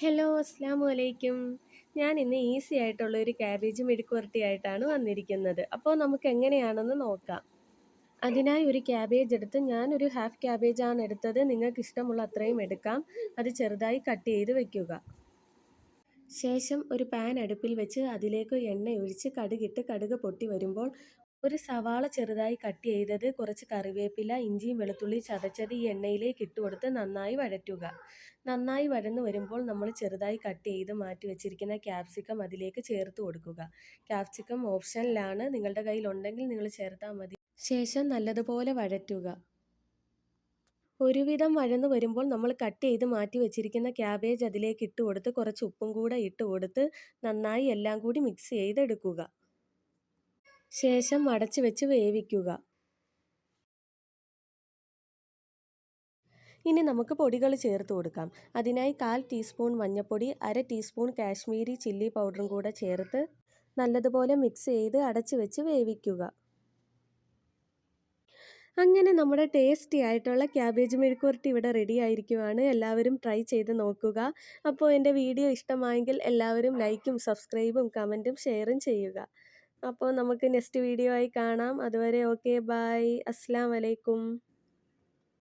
Hello, അസ്സലാമു അലൈക്കും. ഞാൻ ഇന്ന് ഈസി ആയിട്ടുള്ള ഒരു ക്യാബേജ് മെഴുക്ക് പുരട്ടിയായിട്ടാണ് വന്നിരിക്കുന്നത്. അപ്പോൾ നമുക്ക് എങ്ങനെയാണെന്ന് നോക്കാം. അതിനായി ഒരു ക്യാബേജ് എടുത്ത് ഞാനൊരു ഹാഫ് ക്യാബേജ് ആണ് എടുത്തത്. നിങ്ങൾക്ക് ഇഷ്ടമുള്ള അത്രയും എടുക്കാം. അത് ചെറുതായി കട്ട് ചെയ്ത് വെക്കുക. ശേഷം ഒരു പാൻ അടുപ്പിൽ വെച്ച് അതിലേക്ക് എണ്ണ ഒഴിച്ച് കടുകിട്ട് കടുക് പൊട്ടി വരുമ്പോൾ ഒരു സവാള ചെറുതായി കട്ട് ചെയ്തത്, കുറച്ച് കറിവേപ്പില, ഇഞ്ചിയും വെളുത്തുള്ളി ചതച്ചത് ഈ എണ്ണയിലേക്ക് ഇട്ട് കൊടുത്ത് നന്നായി വഴറ്റുക. നന്നായി വഴന്നു വരുമ്പോൾ നമ്മൾ ചെറുതായി കട്ട് ചെയ്ത് മാറ്റി വെച്ചിരിക്കുന്ന ക്യാപ്സിക്കം അതിലേക്ക് ചേർത്ത് കൊടുക്കുക. ക്യാപ്സിക്കം ഓപ്ഷനിലാണ്, നിങ്ങളുടെ കയ്യിൽ ഉണ്ടെങ്കിൽ നിങ്ങൾ ചേർത്താൽ മതി. ശേഷം നല്ലതുപോലെ വഴറ്റുക. ഒരുവിധം വഴന്നു വരുമ്പോൾ നമ്മൾ കട്ട് ചെയ്ത് മാറ്റി വെച്ചിരിക്കുന്ന ക്യാബേജ് അതിലേക്ക് ഇട്ട് കൊടുത്ത് കുറച്ച് ഉപ്പും കൂടെ ഇട്ട് കൊടുത്ത് നന്നായി എല്ലാം കൂടി മിക്സ് ചെയ്തെടുക്കുക. ശേഷം അടച്ചു വെച്ച് വേവിക്കുക. ഇനി നമുക്ക് പൊടികൾ ചേർത്ത് കൊടുക്കാം. അതിനായി 1/4 ടീസ്പൂൺ മഞ്ഞൾപ്പൊടി, 1/2 ടീസ്പൂൺ കാശ്മീരി ചില്ലി പൗഡറും കൂടെ ചേർത്ത് നല്ലതുപോലെ മിക്സ് ചെയ്ത് അടച്ചു വെച്ച് വേവിക്കുക. അങ്ങനെ നമ്മുടെ ടേസ്റ്റി ആയിട്ടുള്ള ക്യാബേജ് മെഴുക്ക് പുരട്ടി ഇവിടെ റെഡി ആയിരിക്കുവാണ്. എല്ലാവരും ട്രൈ ചെയ്ത് നോക്കുക. അപ്പോൾ എൻ്റെ വീഡിയോ ഇഷ്ടമായെങ്കിൽ എല്ലാവരും ലൈക്കും സബ്സ്ക്രൈബും കമൻറ്റും ഷെയറും ചെയ്യുക. അപ്പോൾ നമുക്ക് നെക്സ്റ്റ് വീഡിയോ ആയി കാണാം. അതുവരെ ഓക്കെ, ബൈ, അസ്സലാമു അലൈക്കും.